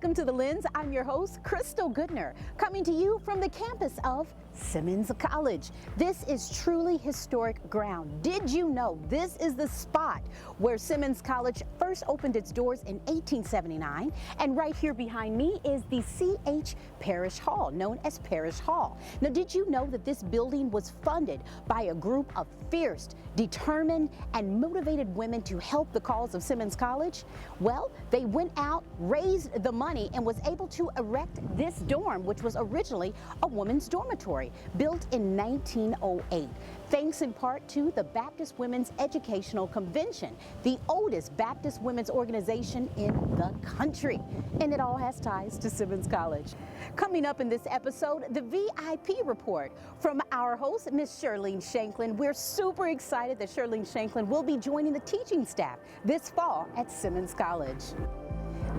Welcome to The Lens. I'm your host, Crystal Goodner, coming to you from the campus of Simmons College. This is truly historic ground. Did you know this is the spot where Simmons College first opened its doors in 1879? And right here behind me is the C.H. Parrish Hall, known as Parrish Hall. Now, did you know that this building was funded by a group of fierce, determined, and motivated women to help the cause of Simmons College? Well, they went out, raised the money, and was able to erect this dorm, which was originally a women's dormitory, built in 1908, thanks in part to the Baptist Women's Educational Convention, the oldest Baptist women's organization in the country. And it all has ties to Simmons College. Coming up in this episode, the VIP report from our host, Miss Shirlene Shanklin. We're super excited that Shirlene Shanklin will be joining the teaching staff this fall at Simmons College.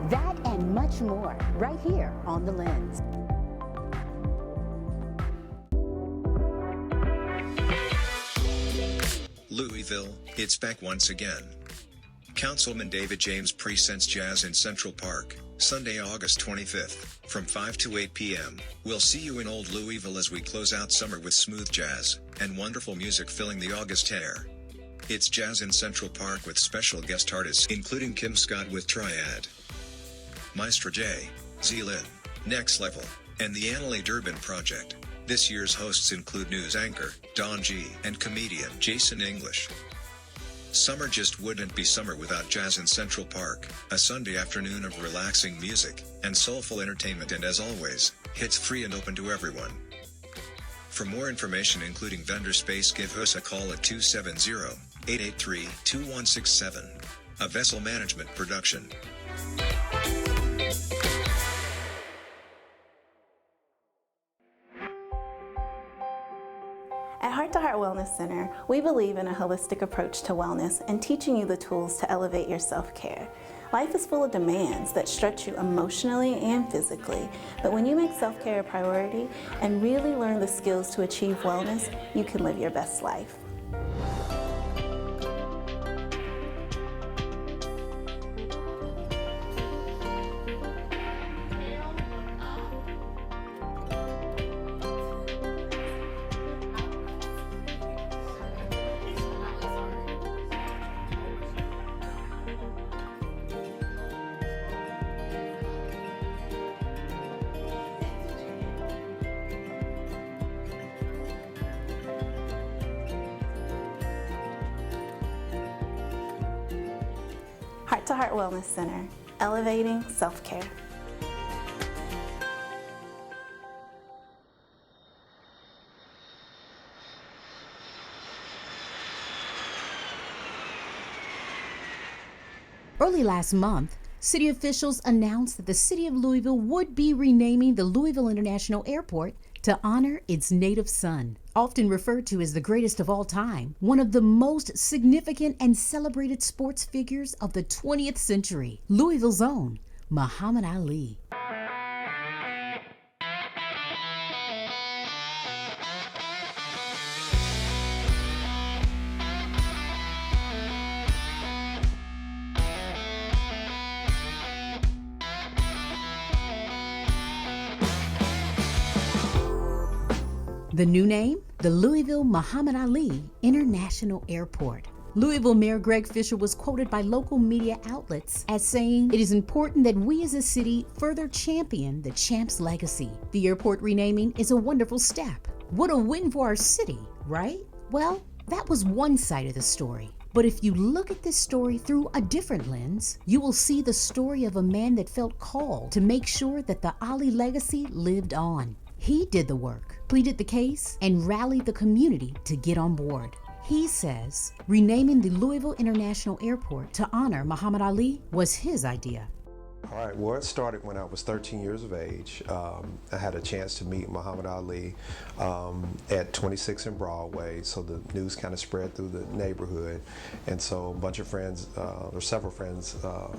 That and much more right here on The Lens. Louisville, it's back once again. Councilman David James presents Jazz in Central Park, Sunday, August 25th, from 5 to 8 p.m. We'll see you in Old Louisville as we close out summer with smooth jazz and wonderful music filling the August air. It's Jazz in Central Park with special guest artists including Kim Scott with Triad, Maestro J, Z-Lin, Next Level, and the Annalie Durbin Project. This year's hosts include news anchor Don G and comedian Jason English. Summer just wouldn't be summer without Jazz in Central Park, a Sunday afternoon of relaxing music and soulful entertainment, and as always, it's free and open to everyone. For more information including vendor space, give us a call at 270-883-2167. A Vessel Management production. At Heart to Heart Wellness Center, we believe in a holistic approach to wellness and teaching you the tools to elevate your self-care. Life is full of demands that stretch you emotionally and physically, but when you make self-care a priority and really learn the skills to achieve wellness, you can live your best life. Heart to Heart Wellness Center, elevating self-care. Early last month, city officials announced that the city of Louisville would be renaming the Louisville International Airport to honor its native son. Often referred to as the greatest of all time, one of the most significant and celebrated sports figures of the 20th century, Louisville's own Muhammad Ali. The new name, the Louisville Muhammad Ali International Airport. Louisville Mayor Greg Fisher was quoted by local media outlets as saying, "It is important that we as a city further champion the champ's legacy. The airport renaming is a wonderful step. What a win for our city, right?" Well, that was one side of the story. But if you look at this story through a different lens, you will see the story of a man that felt called to make sure that the Ali legacy lived on. He did the work, pleaded the case, and rallied the community to get on board. He says renaming the Louisville International Airport to honor Muhammad Ali was his idea. All right, well, it started when I was 13 years of age. I had a chance to meet Muhammad Ali at 26 and Broadway, so the news kind of spread through the neighborhood. And so a bunch of friends, or several friends,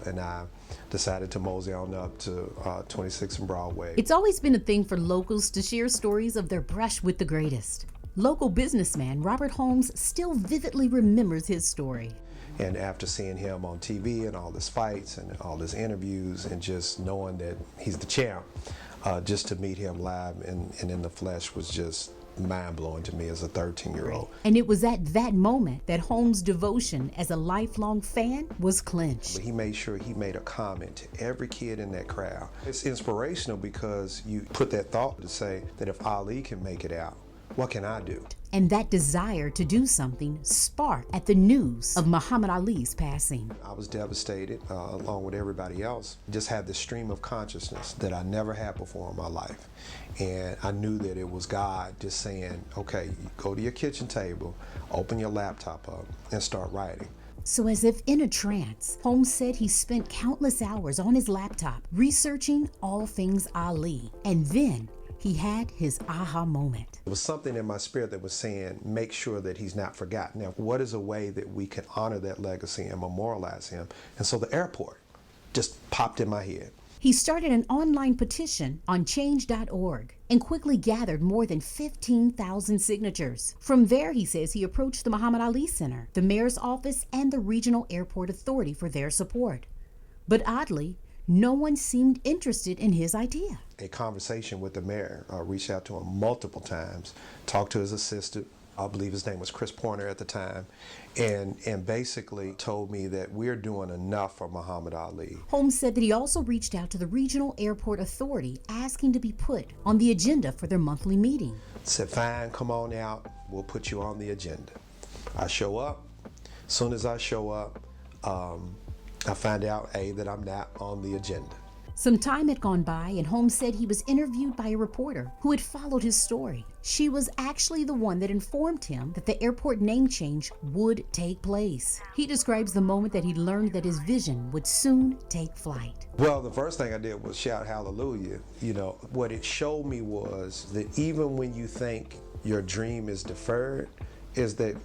and I decided to mosey on up to 26 and Broadway. It's always been a thing for locals to share stories of their brush with the greatest. Local businessman Robert Holmes still vividly remembers his story. And after seeing him on TV and all his fights and all his interviews and just knowing that he's the champ, just to meet him live and in the flesh was just mind-blowing to me as a 13-year-old. And it was at that moment that Holmes' devotion as a lifelong fan was clinched. He made sure he made a comment to every kid in that crowd. It's inspirational because you put that thought to say that if Ali can make it out, what can I do? And that desire to do something sparked at the news of Muhammad Ali's passing. I was devastated, along with everybody else. Just had this stream of consciousness that I never had before in my life. And I knew that it was God just saying, okay, you go to your kitchen table, open your laptop up, and start writing. So as if in a trance, Holmes said he spent countless hours on his laptop researching all things Ali. And then he had his aha moment. There was something in my spirit that was saying, make sure that he's not forgotten. Now, what is a way that we can honor that legacy and memorialize him? And so the airport just popped in my head. He started an online petition on change.org and quickly gathered more than 15,000 signatures. From there, he says he approached the Muhammad Ali Center, the mayor's office, and the Regional Airport Authority for their support. But oddly, no one seemed interested in his idea. A conversation with the mayor, reached out to him multiple times, talked to his assistant, I believe his name was Chris Pointer at the time, and basically told me that we're doing enough for Muhammad Ali. Holmes said that he also reached out to the Regional Airport Authority asking to be put on the agenda for their monthly meeting. Said, fine, come on out, we'll put you on the agenda. I show up. As soon as I show up, I find out, that I'm not on the agenda. Some time had gone by and Holmes said he was interviewed by a reporter who had followed his story. She was actually the one that informed him that the airport name change would take place. He describes the moment that he learned that his vision would soon take flight. Well, the first thing I did was shout hallelujah. You know, what it showed me was that even when you think your dream is deferred, is that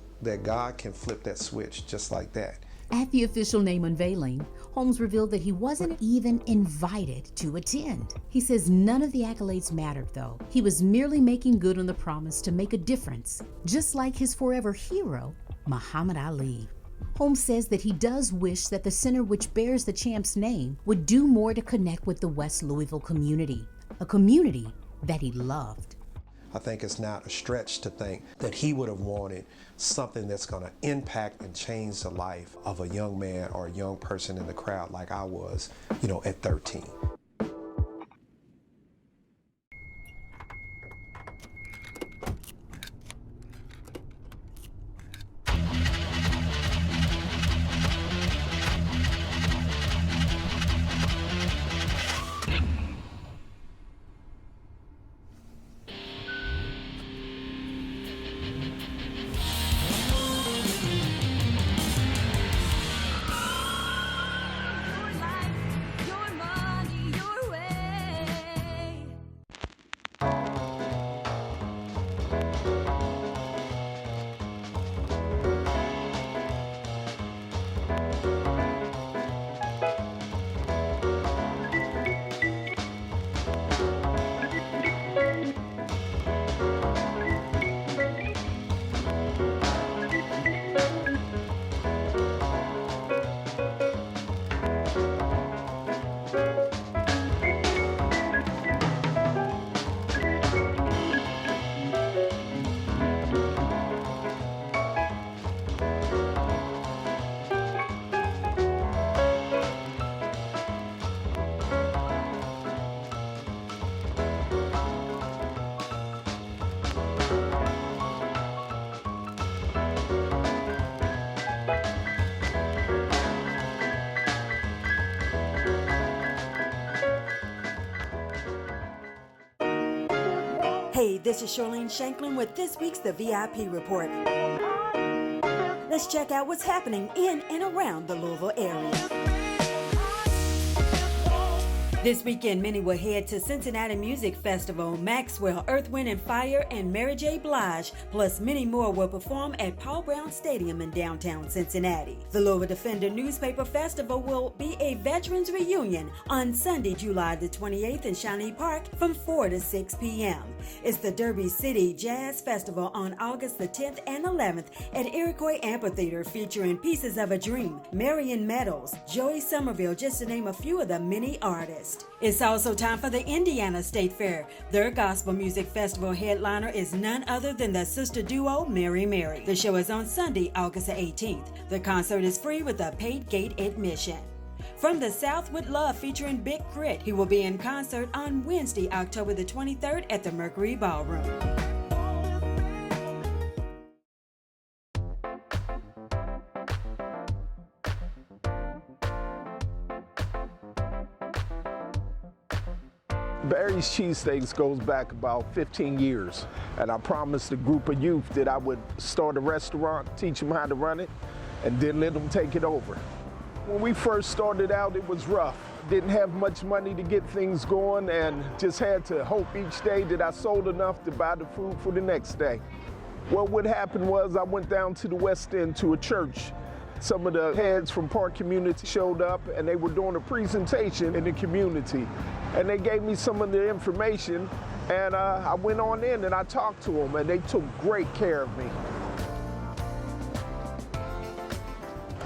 God can flip that switch just like that. At the official name unveiling, Holmes revealed that he wasn't even invited to attend. He says none of the accolades mattered though. He was merely making good on the promise to make a difference, just like his forever hero, Muhammad Ali. Holmes says that he does wish that the center which bears the champ's name would do more to connect with the West Louisville community, a community that he loved. I think it's not a stretch to think that he would have wanted something that's going to impact and change the life of a young man or a young person in the crowd like I was, at 13. Hey, this is Charlene Shanklin with this week's The VIP Report. Let's check out what's happening in and around the Louisville area. This weekend, many will head to Cincinnati Music Festival. Maxwell, Earth, Wind and Fire, and Mary J. Blige, plus many more will perform at Paul Brown Stadium in downtown Cincinnati. The Louisville Defender Newspaper Festival will be a veterans reunion on Sunday, July the 28th in Shawnee Park from 4 to 6 p.m. It's the Derby City Jazz Festival on August the 10th and 11th at Iroquois Amphitheater, featuring Pieces of a Dream, Marion Meadows, Joey Somerville, just to name a few of the many artists. It's also time for the Indiana State Fair. Their gospel music festival headliner is none other than the sister duo Mary Mary. The show is on Sunday, August the 18th. The concert is free with a paid gate admission. From the South with Love featuring Big Crit, he will be in concert on Wednesday, October the 23rd at the Mercury Ballroom. Barry's Cheesesteaks goes back about 15 years, and I promised a group of youth that I would start a restaurant, teach them how to run it, and then let them take it over. When we first started out, it was rough. Didn't have much money to get things going, and just had to hope each day that I sold enough to buy the food for the next day. Well, what happened was I went down to the West End to a church. Some of the heads from Park Community showed up, and they were doing a presentation in the community. And they gave me some of the information, and I went on in and I talked to them, and they took great care of me.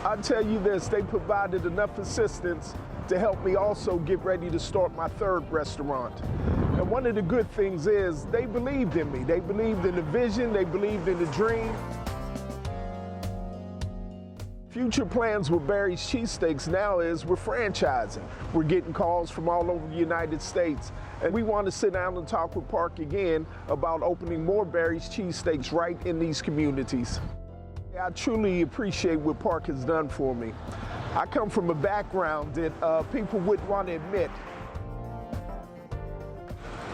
I'll tell you this, they provided enough assistance to help me also get ready to start my third restaurant. And one of the good things is they believed in me. They believed in the vision, they believed in the dream. Future plans with Barry's Cheesesteaks now is we're franchising. We're getting calls from all over the United States. And we want to sit down and talk with Park again about opening more Barry's Cheesesteaks right in these communities. I truly appreciate what Park has done for me. I come from a background that people wouldn't want to admit.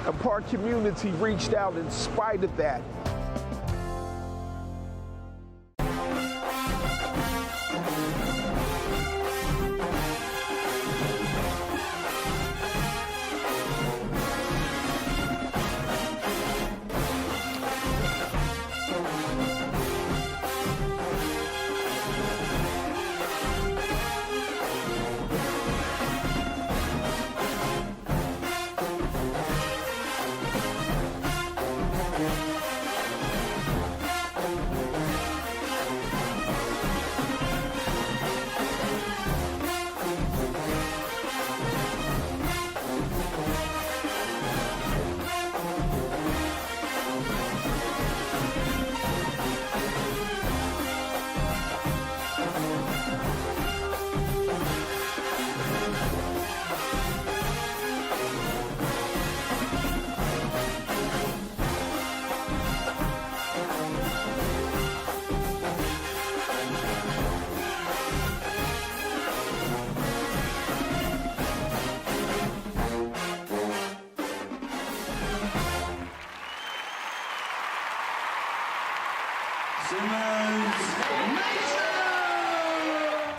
The Park community reached out in spite of that.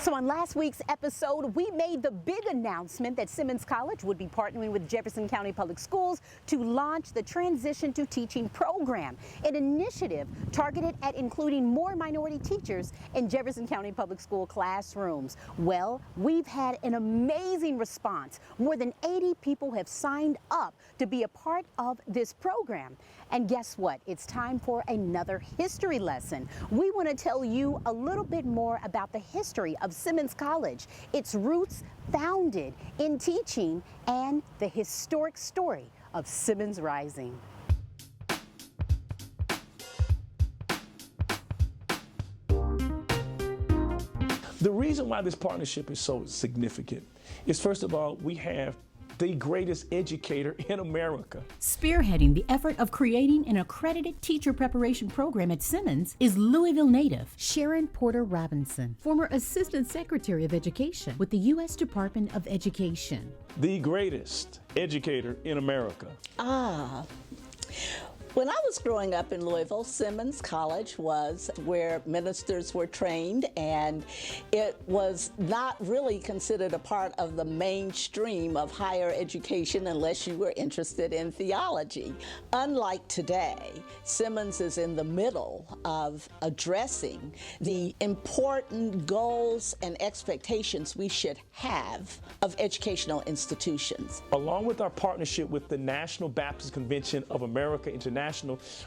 So on last week's episode, we made the big announcement that Simmons College would be partnering with Jefferson County Public Schools to launch the Transition to Teaching program, an initiative targeted at including more minority teachers in Jefferson County Public School classrooms. Well, we've had an amazing response. More than 80 people have signed up to be a part of this program. And guess what? It's time for another history lesson. We want to tell you a little bit more about the history of Simmons College, its roots founded in teaching, and the historic story of Simmons Rising. The reason why this partnership is so significant is, first of all, we have the greatest educator in America. Spearheading the effort of creating an accredited teacher preparation program at Simmons is Louisville native Sharon Porter Robinson, former Assistant Secretary of Education with the U.S. Department of Education. The greatest educator in America. Well, When I was growing up in Louisville, Simmons College was where ministers were trained, and it was not really considered a part of the mainstream of higher education unless you were interested in theology. Unlike today, Simmons is in the middle of addressing the important goals and expectations we should have of educational institutions. Along with our partnership with the National Baptist Convention of America International,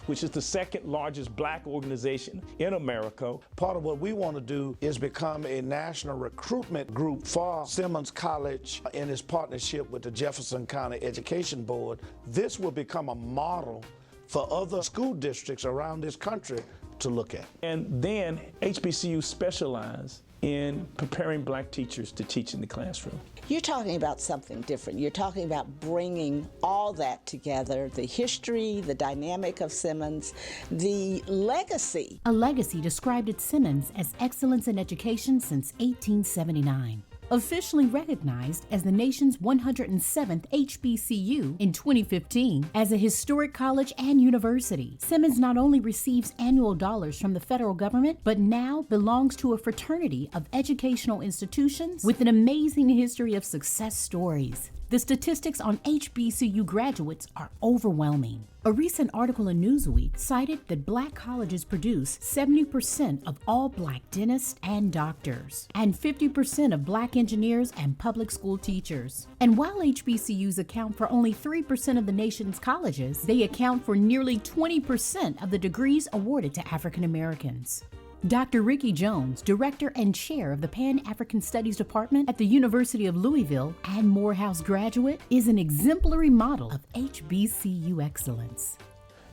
which is the second largest black organization in America. Part of what we want to do is become a national recruitment group for Simmons College in its partnership with the Jefferson County Education Board. This will become a model for other school districts around this country to look at. And then HBCU specialize in preparing black teachers to teach in the classroom. You're talking about something different. You're talking about bringing all that together, the history, the dynamic of Simmons, the legacy. A legacy described at Simmons as excellence in education since 1879. Officially recognized as the nation's 107th HBCU in 2015 as a historic college and university, Simmons not only receives annual dollars from the federal government, but now belongs to a fraternity of educational institutions with an amazing history of success stories. The statistics on HBCU graduates are overwhelming. A recent article in Newsweek cited that black colleges produce 70% of all black dentists and doctors, and 50% of black engineers and public school teachers. And while HBCUs account for only 3% of the nation's colleges, they account for nearly 20% of the degrees awarded to African Americans. Dr. Ricky Jones, Director and Chair of the Pan-African Studies Department at the University of Louisville and Morehouse graduate, is an exemplary model of HBCU excellence.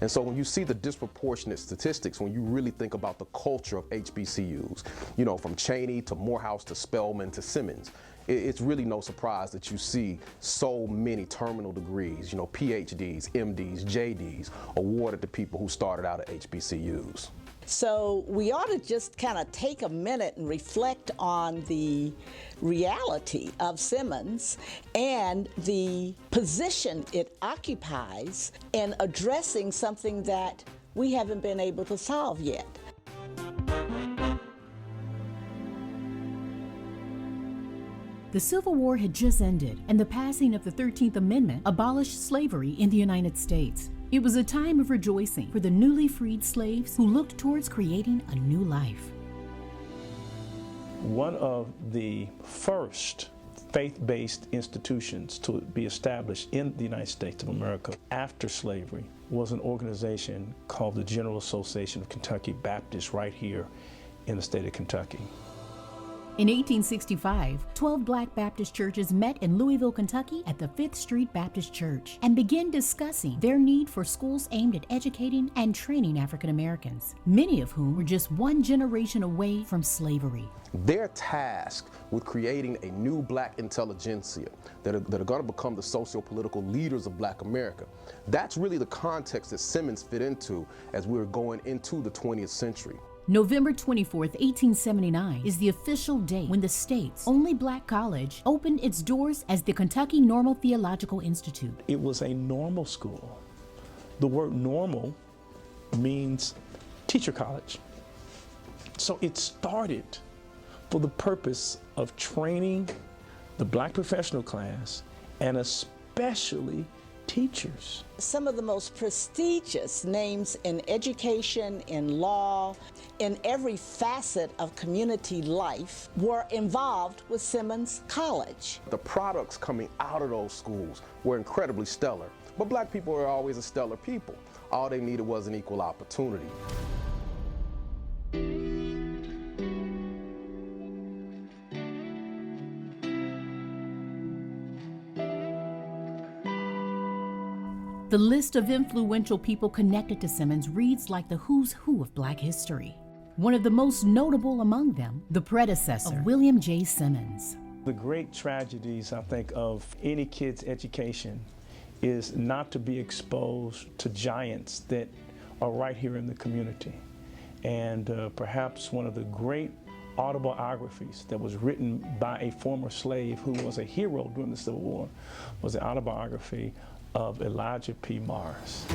And so when you see the disproportionate statistics, when you really think about the culture of HBCUs, you know, from Cheney to Morehouse to Spelman to Simmons, it's really no surprise that you see so many terminal degrees, you know, PhDs, MDs, JDs awarded to people who started out at HBCUs. So we ought to just kind of take a minute and reflect on the reality of Simmons and the position it occupies in addressing something that we haven't been able to solve yet. The Civil War had just ended, and the passing of the 13th Amendment abolished slavery in the United States. It was a time of rejoicing for the newly freed slaves who looked towards creating a new life. One of the first faith-based institutions to be established in the United States of America after slavery was an organization called the General Association of Kentucky Baptists right here in the state of Kentucky. In 1865, 12 black Baptist churches met in Louisville, Kentucky at the 5th Street Baptist Church and began discussing their need for schools aimed at educating and training African Americans, many of whom were just one generation away from slavery. They're tasked with creating a new black intelligentsia that are going to become the socio-political leaders of black America. That's really the context that Simmons fit into as we were going into the 20th century. November 24th, 1879 is the official date when the state's only black college opened its doors as the Kentucky Normal Theological Institute. It was a normal school. The word normal means teacher college. So it started for the purpose of training the black professional class and especially teachers. Some of the most prestigious names in education, in law, in every facet of community life were involved with Simmons College. The products coming out of those schools were incredibly stellar, but black people are always a stellar people. All they needed was an equal opportunity. The list of influential people connected to Simmons reads like the who's who of black history. One of the most notable among them, the predecessor of William J. Simmons. The great tragedies, I think, of any kid's education is not to be exposed to giants that are right here in the community. And perhaps one of the great autobiographies that was written by a former slave who was a hero during the Civil War was the autobiography of Elijah P. Morris.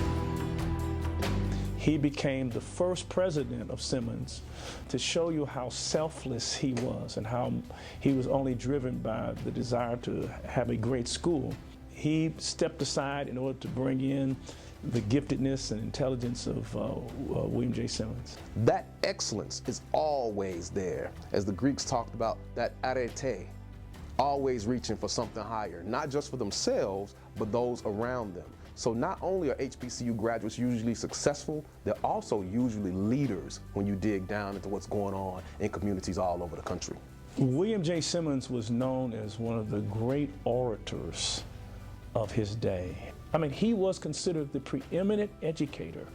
He became the first president of Simmons to show you how selfless he was and how he was only driven by the desire to have a great school. He stepped aside in order to bring in the giftedness and intelligence of William J. Simmons. That excellence is always there. As the Greeks talked about, that arete, always reaching for something higher, not just for themselves, but those around them. So not only are HBCU graduates usually successful, they're also usually leaders when you dig down into what's going on in communities all over the country. William J. Simmons was known as one of the great orators of his day. I mean, he was considered the preeminent educator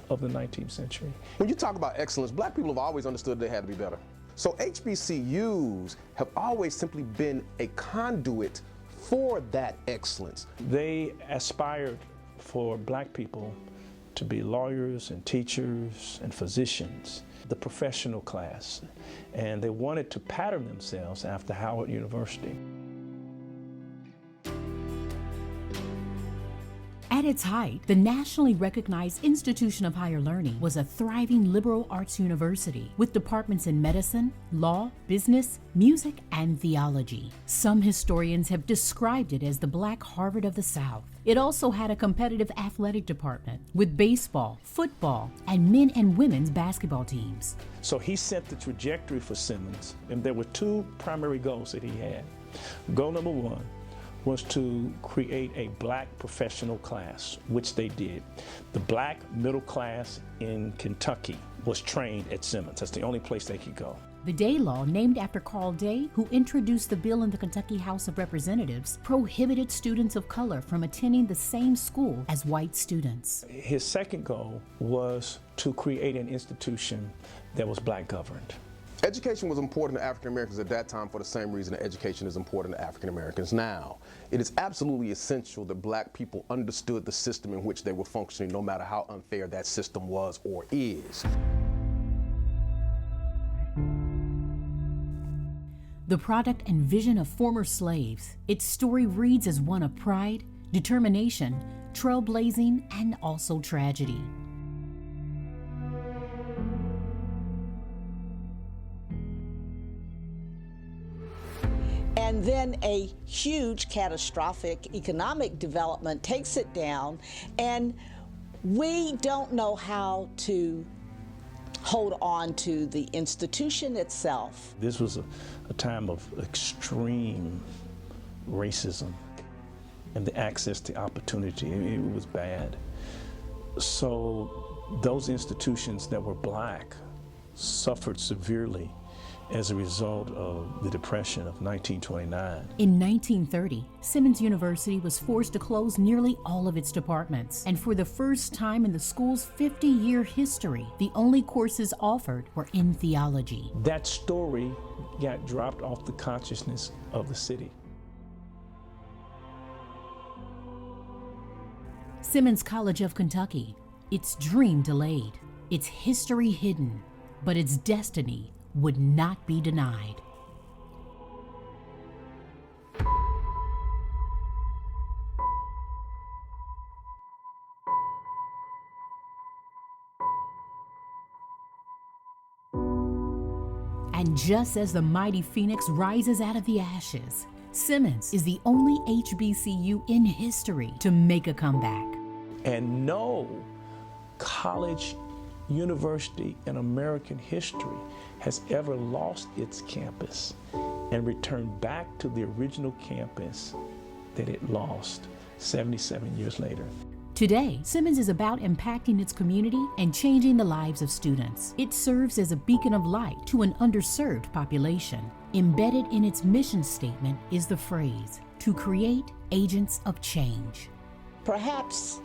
of the 19th century. When you talk about excellence, black people have always understood they had to be better. So HBCUs have always simply been a conduit for that excellence. They aspired for black people to be lawyers and teachers and physicians, the professional class, and they wanted to pattern themselves after Howard University. At its height, the nationally recognized institution of higher learning was a thriving liberal arts university with departments in medicine, law, business, music, and theology. Some historians have described it as the Black Harvard of the South. It also had a competitive athletic department with baseball, football, and men and women's basketball teams. So he set the trajectory for Simmons, and there were two primary goals that he had. Goal number one was to create a black professional class, which they did. The black middle class in Kentucky was trained at Simmons. That's the only place they could go. The Day Law, named after Carl Day, who introduced the bill in the Kentucky House of Representatives, prohibited students of color from attending the same school as white students. His second goal was to create an institution that was black governed. Education was important to African Americans at that time for the same reason that education is important to African Americans now. It is absolutely essential that black people understood the system in which they were functioning, no matter how unfair that system was or is. The product and vision of former slaves, its story reads as one of pride, determination, trailblazing, and also tragedy. And then a huge catastrophic economic development takes it down, and we don't know how to hold on to the institution itself. This was a time of extreme racism and the access to opportunity. It was bad. So those institutions that were black suffered severely as a result of the Depression of 1929. In 1930, Simmons University was forced to close nearly all of its departments. And for the first time in the school's 50-year history, the only courses offered were in theology. That story got dropped off the consciousness of the city. Simmons College of Kentucky, its dream delayed, its history hidden, but its destiny would not be denied. And just as the mighty phoenix rises out of the ashes, Simmons is the only HBCU in history to make a comeback. And no college, university in American history has ever lost its campus and returned back to the original campus that it lost 77 years later. Today, Simmons is about impacting its community and changing the lives of students. It serves as a beacon of light to an underserved population. Embedded in its mission statement is the phrase, to create agents of change. Perhaps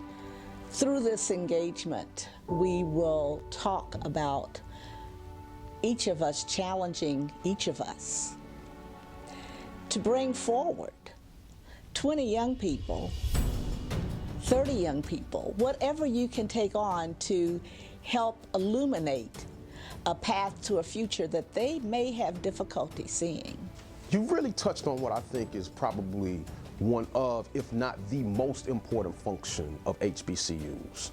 through this engagement, we will talk about each of us challenging each of us to bring forward 20 young people, 30 young people, whatever you can take on to help illuminate a path to a future that they may have difficulty seeing. You really touched on what I think is probably one of, if not the most important function of HBCUs.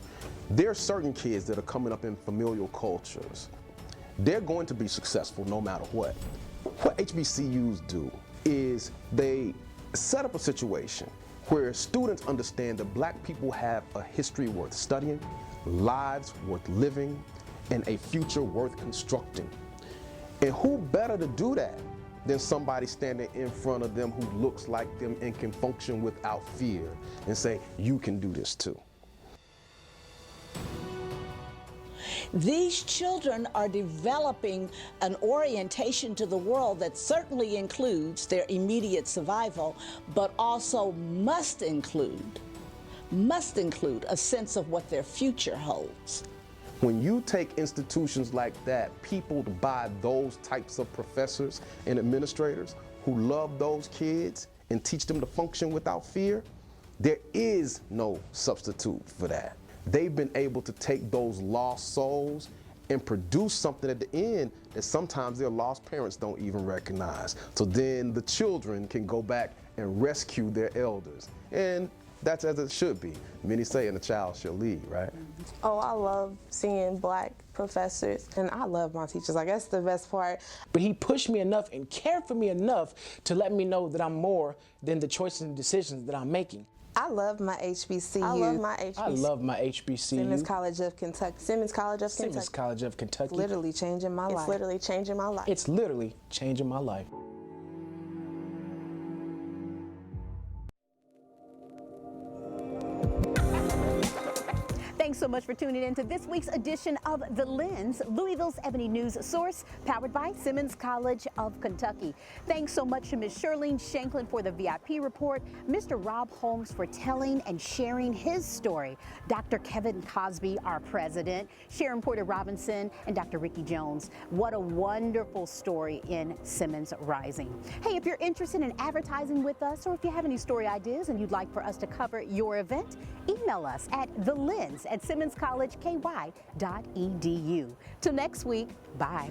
There are certain kids that are coming up in familial cultures. They're going to be successful no matter what. What HBCUs do is they set up a situation where students understand that black people have a history worth studying, lives worth living, and a future worth constructing. And who better to do that than somebody standing in front of them who looks like them and can function without fear and say, you can do this too. These children are developing an orientation to the world that certainly includes their immediate survival, but also must include a sense of what their future holds. When you take institutions like that, people to buy those types of professors and administrators who love those kids and teach them to function without fear, there is no substitute for that. They've been able to take those lost souls and produce something at the end that sometimes their lost parents don't even recognize. So then the children can go back and rescue their elders. And that's as it should be. Many say, and the child shall lead, right? Oh, I love seeing black professors, and I love my teachers. Like, that's the best part. But he pushed me enough and cared for me enough to let me know that I'm more than the choices and decisions that I'm making. I love my HBCU. I love my HBCU. I love my HBCU. Simmons College of Kentucky. Simmons College of Kentucky. Simmons College of Kentucky. It's literally changing my life. It's literally changing my life. It's literally changing my life. Thanks so much for tuning in to this week's edition of The Lens, Louisville's Ebony News source, powered by Simmons College of Kentucky. Thanks so much to Ms. Shirlene Shanklin for the VIP report, Mr. Rob Holmes for telling and sharing his story, Dr. Kevin Cosby, our president, Sharon Porter Robinson, and Dr. Ricky Jones. What a wonderful story in Simmons Rising. Hey, if you're interested in advertising with us, or if you have any story ideas and you'd like for us to cover your event, email us at thelens@simmonscollegeky.edu. Till next week, bye.